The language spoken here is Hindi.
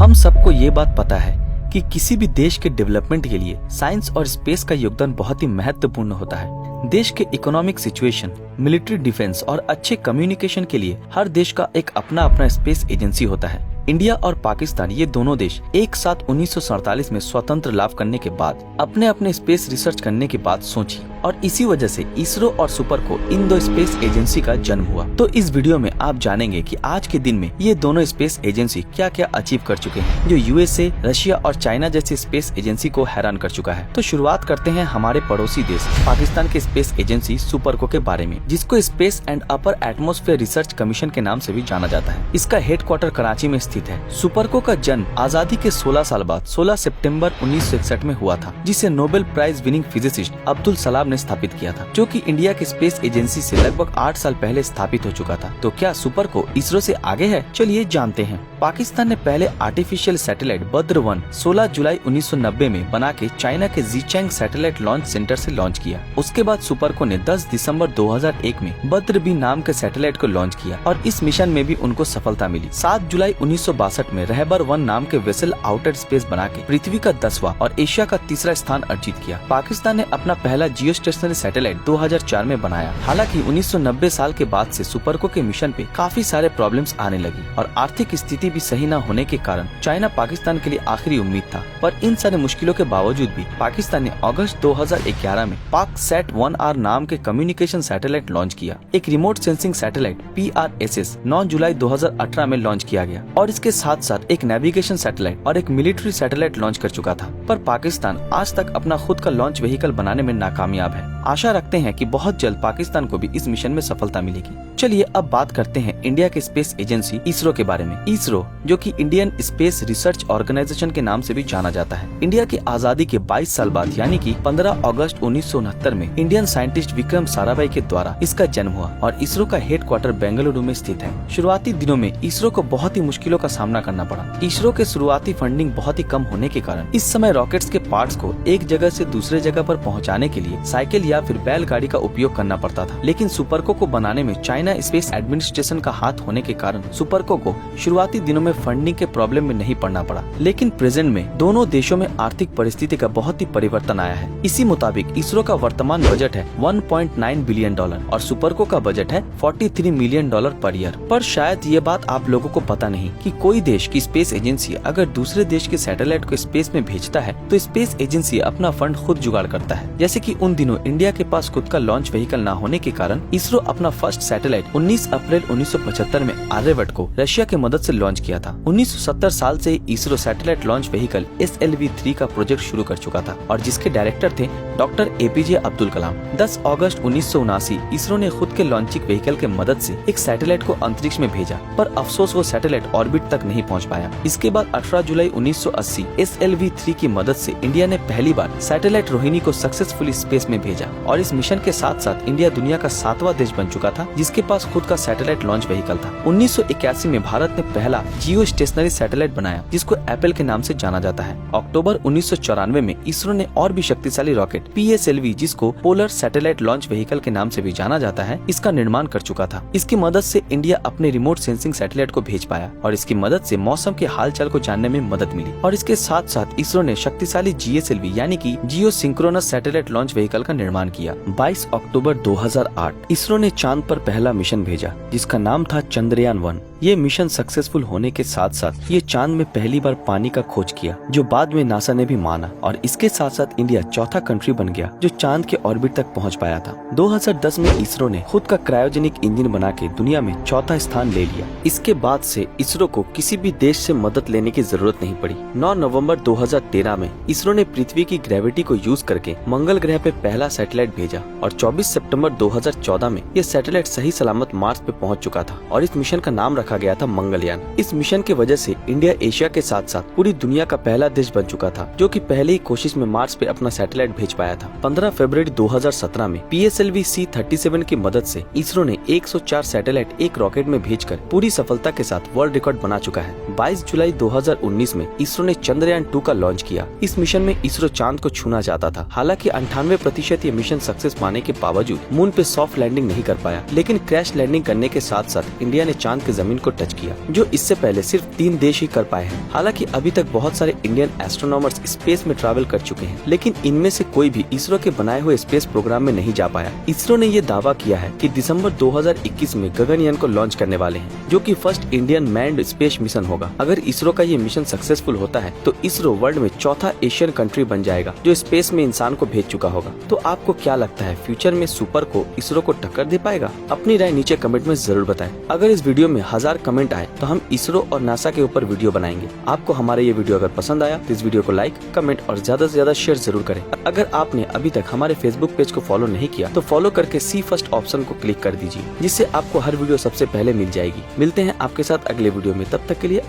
हम सबको ये बात पता है कि किसी भी देश के डेवलपमेंट के लिए साइंस और स्पेस का योगदान बहुत ही महत्वपूर्ण होता है। देश के इकोनॉमिक सिचुएशन, मिलिट्री डिफेंस और अच्छे कम्युनिकेशन के लिए हर देश का एक अपना स्पेस एजेंसी होता है। इंडिया और पाकिस्तान ये दोनों देश एक साथ 1947 में स्वतंत्र लाभ करने के बाद अपने अपने स्पेस रिसर्च करने की बात सोची और इसी वजह से इसरो और सुपर को इन दो स्पेस एजेंसी का जन्म हुआ। तो इस वीडियो में आप जानेंगे कि आज के दिन में ये दोनों स्पेस एजेंसी क्या क्या अचीव कर चुके हैं, जो यूएसए, रशिया और चाइना जैसी स्पेस एजेंसी को हैरान कर चुका है। तो शुरुआत करते हैं हमारे पड़ोसी देश पाकिस्तान के स्पेस एजेंसी सुपरको के बारे में, जिसको space and upper atmosphere research commission के नाम से भी जाना जाता है। इसका हेडक्वार्टर कराची में स्थित है। सुपरको का जन्म आजादी के 16 साल बाद 16 सितंबर 1961 में हुआ था, जिसे Nobel prize winning physicist Abdul Salam ने स्थापित किया था, जो कि इंडिया के स्पेस एजेंसी से लगभग 8 साल पहले स्थापित हो चुका था। तो क्या सुपरको इसरो से आगे है? चलिए जानते हैं। पाकिस्तान ने पहले आर्टिफिशियल सैटेलाइट बद्र-1 16 जुलाई 1990 में बना के चाइना के जीचैंग सैटेलाइट लॉन्च सेंटर से लॉन्च किया। उसके बाद सुपरको ने 10 दिसंबर 2001 में बद्र-B नाम के सैटेलाइट को लॉन्च किया और इस मिशन में भी उनको सफलता मिली। 7 जुलाई 1962 में रहबर-1 नाम के वेसल आउटर स्पेस बना के पृथ्वी का 10वां और एशिया का तीसरा स्थान अर्जित किया। पाकिस्तान ने अपना पहला जियो स्टेशनरी सैटेलाइट 2004 में बनाया। हालांकि 1990 साल के बाद से सुपरको के मिशन पे काफी सारे प्रॉब्लम्स आने लगी और आर्थिक स्थिति भी सही न होने के कारण चाइना पाकिस्तान के लिए आखिरी उम्मीद था। पर इन सारे मुश्किलों के बावजूद भी पाकिस्तान ने अगस्त 2011 में पाक सैट 1R नाम के कम्युनिकेशन सैटेलाइट लॉन्च किया। एक रिमोट सेंसिंग सैटेलाइट PRSS 9 जुलाई 2018 में लॉन्च किया गया और इसके साथ साथ एक नेविगेशन सैटेलाइट और एक मिलिट्री सैटेलाइट लॉन्च कर चुका था। पर पाकिस्तान आज तक अपना खुद का लॉन्च व्हीकल बनाने में नाकामयाब है। आशा रखते हैं कि बहुत जल्द पाकिस्तान को भी इस मिशन में सफलता मिलेगी। चलिए अब बात करते हैं इंडिया के स्पेस एजेंसी इसरो के बारे में। इसरो, जो कि इंडियन स्पेस रिसर्च ऑर्गेनाइजेशन के नाम से भी जाना जाता है, इंडिया की आजादी के 22 साल बाद यानी कि 15 अगस्त 1969 में इंडियन साइंटिस्ट विक्रम साराभाई के द्वारा इसका जन्म हुआ और इसरो का हेडक्वार्टर बेंगलुरु में स्थित है। शुरुआती दिनों में इसरो को बहुत ही मुश्किलों का सामना करना पड़ा। इसरो के शुरुआती फंडिंग बहुत ही कम होने के कारण इस समय रॉकेट्स के पार्ट्स को एक जगह से दूसरे जगह पर पहुंचाने के लिए साइकिल या फिर बैलगाड़ी का उपयोग करना पड़ता था। लेकिन सुपरको को बनाने में चाइना स्पेस एडमिनिस्ट्रेशन का हाथ होने के कारण सुपरको को शुरुआती दिनों में फंडिंग के प्रॉब्लम में नहीं पड़ना पड़ा। लेकिन प्रेजेंट में दोनों देशों में आर्थिक परिस्थिति का बहुत ही परिवर्तन आया है। इसी मुताबिक इसरो का वर्तमान बजट है $1.9 बिलियन और सुपरको का बजट है $43 मिलियन पर ईयर। पर शायद ये बात आप लोगों को पता नहीं कि कोई देश की स्पेस एजेंसी अगर दूसरे देश के सैटेलाइट को स्पेस में भेजता है तो स्पेस एजेंसी अपना फंड खुद जुगाड़ करता है। जैसे कि उन दिनों इंडिया के पास खुद का लॉन्च व्हीकल न होने के कारण इसरो अपना फर्स्ट सैटेलाइट 19 अप्रैल 1975 में आर्यभट्ट को रशिया की मदद से लॉन्च किया था। 1970 साल से ISRO satellite launch vehicle SLV-3 का प्रोजेक्ट शुरू कर चुका था और जिसके डायरेक्टर थे डॉक्टर APJ अब्दुल कलाम। 10 अगस्त 1979 इसरो ने खुद के लॉन्चिंग व्हीकल के मदद से एक सैटेलाइट को अंतरिक्ष में भेजा, पर अफसोस वो सैटेलाइट ऑर्बिट तक नहीं पहुंच पाया। इसके बाद 18 जुलाई 1980 SLV-3 की मदद से इंडिया ने पहली बार सैटेलाइट रोहिणी को सक्सेसफुली स्पेस में भेजा और इस मिशन के साथ साथ इंडिया दुनिया का 7वां देश बन चुका था जिसके पास खुद का सैटेलाइट लॉन्च व्हीकल था। 1981 में भारत ने पहला जियो स्टेशनरी सैटेलाइट बनाया जिसको एप्पल के नाम से जाना जाता है। अक्टूबर 1994 में इसरो ने और भी शक्तिशाली रॉकेट PSLV, जिसको पोलर सैटेलाइट लॉन्च व्हीकल के नाम से भी जाना जाता है, इसका निर्माण कर चुका था। इसकी मदद से इंडिया अपने रिमोट सेंसिंग सैटेलाइट को भेज पाया और इसकी मदद से मौसम के हालचाल को जानने में मदद मिली। और इसके साथ साथ इसरो ने शक्तिशाली GSLV यानी कि जियो सिंक्रोनस सैटेलाइट लॉन्च व्हीकल का निर्माण किया। 22 अक्टूबर 2008 इसरो ने चांद पर पहला मिशन भेजा जिसका नाम था चंद्रयान-1। ये मिशन सक्सेसफुल होने के साथ साथ ये चांद में पहली बार पानी का खोज किया, जो बाद में नासा ने भी माना और इसके साथ साथ इंडिया चौथा कंट्री बन गया जो चांद के ऑर्बिट तक पहुंच पाया था। 2010 में इसरो ने खुद का क्रायोजेनिक इंजन बना के दुनिया में चौथा स्थान ले लिया। इसके बाद से इसरो को किसी भी देश से मदद लेने की जरूरत नहीं पड़ी। 9 नवंबर 2013 में इसरो ने पृथ्वी की ग्रेविटी को यूज करके मंगल ग्रह पे पहला सैटेलाइट भेजा और 24 सितंबर 2014 में यह सैटेलाइट सही सलामत मार्स पे पहुंच चुका था और इस मिशन का नाम रखा गया था मंगलयान। इस मिशन की वजह से इंडिया एशिया के साथ साथ पूरी दुनिया का पहला देश बन चुका था जो कि पहले ही कोशिश में मार्स पे अपना सैटेलाइट भेज पाया था। 15 फरवरी 2017 में PSLV C-37 की मदद से इसरो ने 104 सैटेलाइट एक रॉकेट में भेजकर पूरी सफलता के साथ वर्ल्ड रिकॉर्ड बना चुका है। 22 जुलाई 2019 में इसरो ने चंद्रयान-2 का लॉन्च किया। इस मिशन में इसरो चांद को छूना चाहता था। हालांकि 98% ये मिशन सक्सेस पाने के बावजूद मून पे सॉफ्ट लैंडिंग नहीं कर पाया, लेकिन क्रैश लैंडिंग करने के साथ साथ इंडिया ने चांद की जमीन को टच किया, जो इससे पहले सिर्फ 3 देश ही कर पाए हैं। हालांकि अभी तक बहुत सारे इंडियन एस्ट्रोनॉमर्स स्पेस में ट्रैवल कर चुके हैं, लेकिन इनमें से कोई भी इसरो के बनाए हुए स्पेस प्रोग्राम में नहीं जा पाया। इसरो ने ये दावा किया है कि दिसंबर 2021 में गगनयान को लॉन्च करने वाले हैं, जो कि first Indian manned space mission होगा। अगर इसरो का ये मिशन सक्सेसफुल होता है तो इसरो वर्ल्ड में चौथा एशियन कंट्री बन जाएगा जो स्पेस में इंसान को भेज चुका होगा। तो आपको क्या लगता है, फ्यूचर में सुपर को इसरो को टक्कर दे पाएगा? अपनी राय नीचे कमेंट में जरूर बताएं। अगर इस वीडियो में 1000 कमेंट आए तो हम इसरो और नासा के ऊपर वीडियो बनाएंगे। आपको हमारा ये वीडियो अगर पसंद आया तो इस वीडियो को लाइक, कमेंट और ज्यादा से ज्यादा शेयर जरूर करें। अगर आपने अभी तक हमारे फेसबुक पेज को फॉलो नहीं किया तो फॉलो करके सी फर्स्ट ऑप्शन को क्लिक कर दीजिए, जिससे आपको हर वीडियो सबसे पहले मिल जाएगी। मिलते हैं आपके साथ अगले वीडियो में, तब तक के लिए